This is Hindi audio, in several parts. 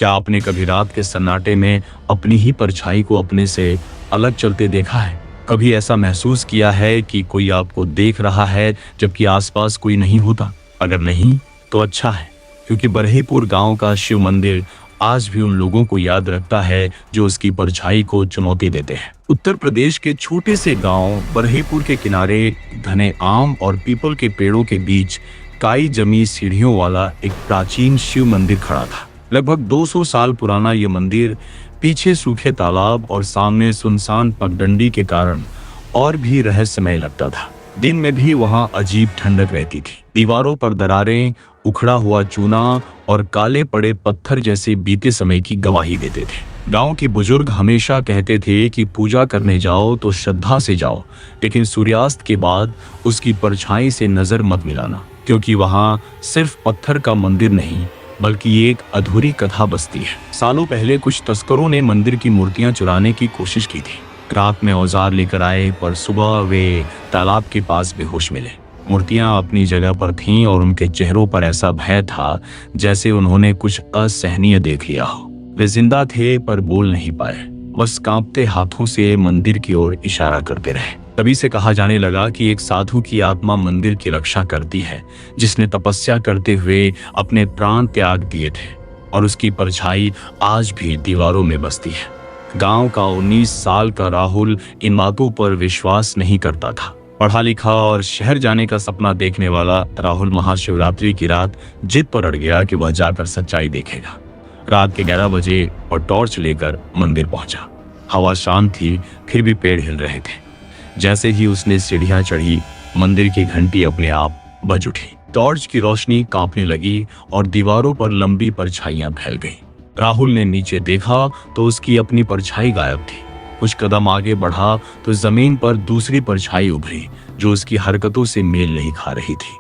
क्या आपने कभी रात के सन्नाटे में अपनी ही परछाई को अपने से अलग चलते देखा है? कभी ऐसा महसूस किया है कि कोई आपको देख रहा है जबकि आसपास कोई नहीं होता? अगर नहीं तो अच्छा है, क्योंकि बरहीपुर गांव का शिव मंदिर आज भी उन लोगों को याद रखता है जो उसकी परछाई को चुनौती देते हैं। उत्तर प्रदेश के छोटे से गांव बरहीपुर के किनारे घने आम और पीपल के पेड़ों के बीच काई जमी सीढ़ियों वाला एक प्राचीन शिव मंदिर खड़ा था। लगभग 200 साल पुराना यह मंदिर पीछे सूखे तालाब और सामने सुनसान पगडंडी के कारण और भी रहस्यमय लगता था। दिन में भी वहां अजीब ठंडक रहती थी। दीवारों पर दरारें, उखड़ा हुआ चूना और काले पड़े पत्थर जैसे बीते समय की गवाही देते थे। गांव के बुजुर्ग हमेशा कहते थे कि पूजा करने जाओ तो श्रद्धा से जाओ, लेकिन सूर्यास्त के बाद उसकी परछाई से नजर मत मिलाना, क्योंकि वहां सिर्फ पत्थर का मंदिर नहीं बल्कि एक अधूरी कथा बसती है। सालों पहले कुछ तस्करों ने मंदिर की मूर्तियां चुराने की कोशिश की थी। रात में औजार लेकर आए, पर सुबह वे तालाब के पास बेहोश मिले। मूर्तियां अपनी जगह पर थीं और उनके चेहरों पर ऐसा भय था जैसे उन्होंने कुछ असहनीय देख लिया हो। वे जिंदा थे पर बोल नहीं पाए, बस कांपते हाथों से मंदिर की ओर इशारा करते रहे। तभी से कहा जाने लगा कि एक साधु की आत्मा मंदिर की रक्षा करती है, जिसने तपस्या करते हुए अपने प्राण त्याग दिए थे, और उसकी परछाई आज भी दीवारों में बसती है। गांव का 19 साल का राहुल इन बातों पर विश्वास नहीं करता था। पढ़ा लिखा और शहर जाने का सपना देखने वाला राहुल महाशिवरात्रि की रात जिद पर अड़ गया कि वह जाकर सच्चाई देखेगा। रात के 11 बजे और टॉर्च लेकर मंदिर पहुंचा। हवा शांत थी, फिर भी पेड़ हिल रहे थे। जैसे ही उसने सीढ़ियां चढ़ी, मंदिर की घंटी अपने आप बज उठी। टॉर्च की रोशनी कांपने लगी और दीवारों पर लंबी परछाइयां फैल गईं। राहुल ने नीचे देखा तो उसकी अपनी परछाई गायब थी। कुछ कदम आगे बढ़ा तो जमीन पर दूसरी परछाई उभरी जो उसकी हरकतों से मेल नहीं खा रही थी।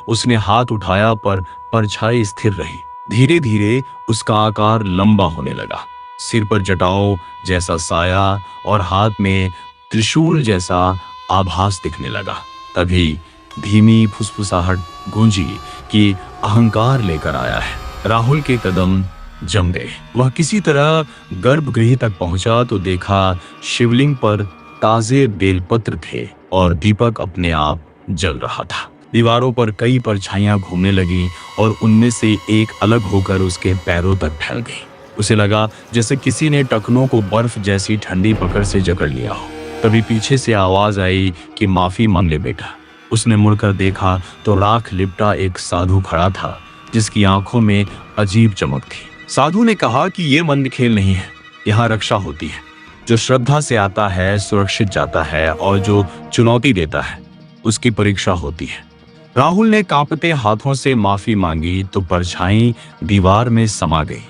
उसने हाथ उठाया पर परछाई स्थिर रही। धीरे धीरे उसका आकार लंबा होने लगा। सिर पर जटाओं जैसा साया और हाथ में त्रिशूल जैसा आभास दिखने लगा। तभी धीमी फुसफुसाहट गूंजी कि अहंकार लेकर आया है। राहुल के कदम जम गए। वह किसी तरह गर्भगृह तक पहुंचा तो देखा शिवलिंग पर ताजे बेलपत्र थे और दीपक अपने आप जल रहा था। दीवारों पर कई परछाइयां घूमने लगी और उनमें से एक अलग होकर उसके पैरों तक फैल गई। उसे लगा जैसे किसी ने टखनों को बर्फ जैसी ठंडी पकड़ से जकड़ लिया हो। तभी पीछे से आवाज आई कि माफी मांग ले बेटा। उसने मुड़कर देखा तो राख लिपटा एक साधु खड़ा था, जिसकी आंखों में अजीब चमक थी। साधु ने कहा कि ये मन खेल नहीं है, यहाँ रक्षा होती है। जो श्रद्धा से आता है सुरक्षित जाता है, और जो चुनौती देता है उसकी परीक्षा होती है। राहुल ने कांपते हाथों से माफी मांगी तो परछाई दीवार में समा गई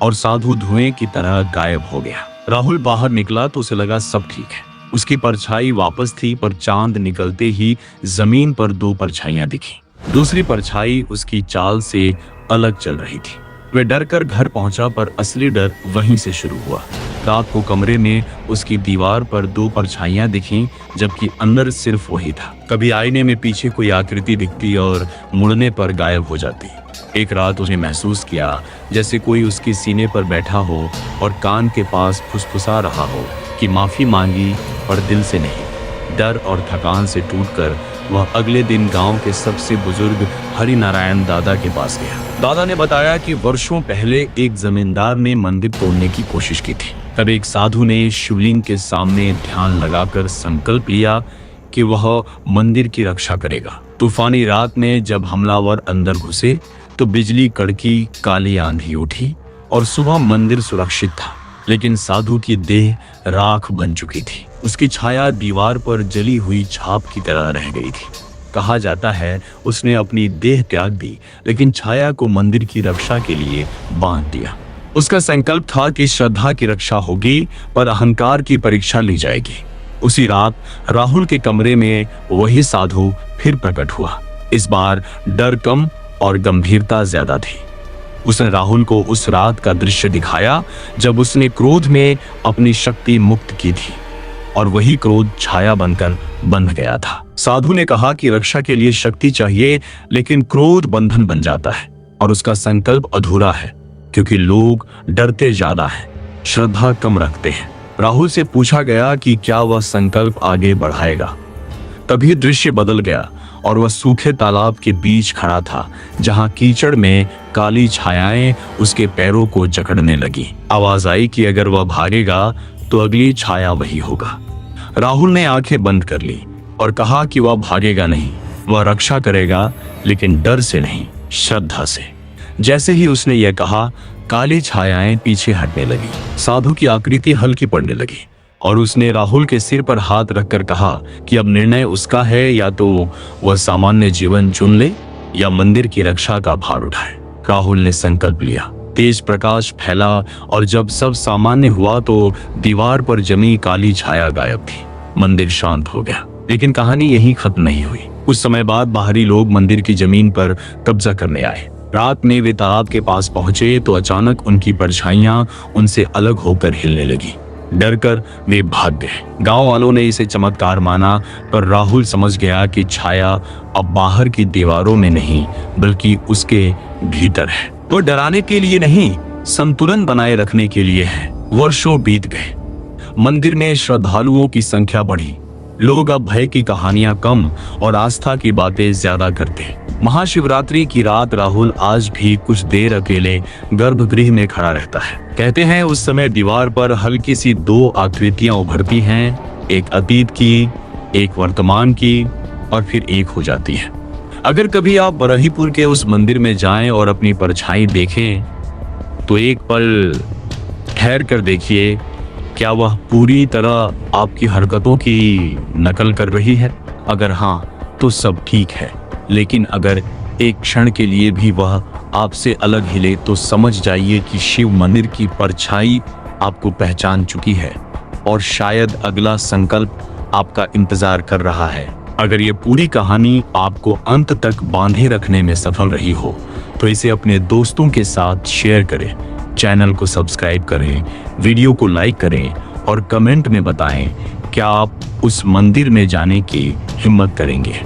और साधु धुएं की तरह गायब हो गया। राहुल बाहर निकला तो उसे लगा सब ठीक है। उसकी परछाई वापस थी, पर चांद निकलते ही जमीन पर 2 परछाइयां दिखी। दूसरी परछाई उसकी चाल से अलग चल रही थी। वे डर कर घर पहुंचा, पर असली डर वहीं से शुरू हुआ। रात को कमरे में उसकी दीवार पर 2 परछाइयां दिखीं, जबकि अंदर सिर्फ वही था। कभी आईने में पीछे कोई आकृति दिखती और मुड़ने पर गायब हो जाती। एक रात उसने महसूस किया जैसे कोई उसके सीने पर बैठा हो और कान के पास फुसफुसा रहा हो कि माफी मांगी, पर दिल से नहीं। डर और थकान से टूटकर वह अगले दिन गांव के सबसे बुजुर्ग हरि नारायण दादा के पास गया। दादा ने बताया कि वर्षों पहले एक जमींदार ने मंदिर तोड़ने की कोशिश की थी। तब एक साधु ने शिवलिंग के सामने ध्यान लगाकर संकल्प लिया कि वह मंदिर की रक्षा करेगा। तूफानी रात में जब हमलावर अंदर घुसे तो बिजली कड़की, काली आंधी उठी और सुबह मंदिर सुरक्षित था, लेकिन साधु की देह राख बन चुकी थी। उसकी छाया दीवार पर जली हुई छाप की तरह रह गई थी। कहा जाता है उसने अपनी देह त्याग दी, लेकिन छाया को मंदिर की रक्षा के लिए बांध दिया। उसका संकल्प था कि श्रद्धा की रक्षा होगी, पर अहंकार की परीक्षा ली जाएगी। उसी रात राहुल के कमरे में वही साधु फिर प्रकट हुआ। इस बार डर कम और गंभीरता ज्यादा थी। उसने राहुल को उस रात का दृश्य दिखाया जब उसने क्रोध में अपनी शक्ति मुक्त की थी, और वही क्रोध छाया बनकर बंध गया था। साधु ने कहा कि रक्षा के लिए शक्ति चाहिए, लेकिन क्रोध बंधन बन जाता है और उसका संकल्प अधूरा है। क्योंकि लोग डरते ज्यादा हैं, श्रद्धा कम रखते हैं। राहुल से पूछा गया कि क्या वह संकल्प आगे बढ़ाएगा। तभी दृश्य बदल गया और वह सूखे तालाब के बीच खड़ा था, जहां कीचड़ में काली छायाएं उसके पैरों को जकड़ने लगी। आवाज आई कि अगर वह भागेगा तो अगली छाया वही होगा। राहुल ने आंखें बंद कर ली और कहा कि वह भागेगा नहीं, वह रक्षा करेगा, लेकिन डर से नहीं, श्रद्धा से। जैसे ही उसने यह कहा, काली छायाएं पीछे हटने लगी, साधु की आकृति हल्की पड़ने लगी और उसने राहुल के सिर पर हाथ रखकर कहा कि अब निर्णय उसका है, या तो वह सामान्य जीवन चुन ले या मंदिर की रक्षा का भार उठाए। राहुल ने संकल्प लिया। तेज प्रकाश फैला और जब सब सामान्य हुआ तो दीवार पर जमी काली छाया गायब थी। मंदिर शांत हो गया। लेकिन कहानी यहीं खत्म नहीं हुई। कुछ समय बाद बाहरी लोग मंदिर की जमीन पर कब्जा करने आए। रात में वे तालाब के पास पहुंचे तो अचानक उनकी परछाइयां उनसे अलग होकर हिलने लगी। डरकर वे भाग गए। गांव वालों ने इसे चमत्कार माना, पर राहुल समझ गया कि छाया अब बाहर की दीवारों में नहीं, बल्कि उसके भीतर है। वो डराने के लिए नहीं, संतुलन बनाए रखने के लिए है। वर्षों बीत गए। मंदिर में श्रद्धालुओं की संख्या बढ़ी। लोग अब भय की कहानियां कम और आस्था की बातें ज्यादा करते। महाशिवरात्रि की रात राहुल आज भी कुछ देर अकेले गर्भगृह में खड़ा रहता है। कहते हैं उस समय दीवार पर हल्की सी दो आकृतियां उभरती हैं, एक अतीत की, एक वर्तमान की, और फिर एक हो जाती है। अगर कभी आप बरहीपुर के उस मंदिर में जाएं और अपनी परछाई देखें तो एक पल ठहर कर देखिए, क्या वह पूरी तरह आपकी हरकतों की नकल कर रही है? अगर हाँ तो सब ठीक है, लेकिन अगर एक क्षण के लिए भी वह आपसे अलग हिले तो समझ जाइए कि शिव मंदिर की परछाई आपको पहचान चुकी है और शायद अगला संकल्प आपका इंतजार कर रहा है। अगर ये पूरी कहानी आपको अंत तक बांधे रखने में सफल रही हो तो इसे अपने दोस्तों के साथ शेयर करें, चैनल को सब्सक्राइब करें, वीडियो को लाइक करें और कमेंट में बताएं क्या आप उस मंदिर में जाने की हिम्मत करेंगे।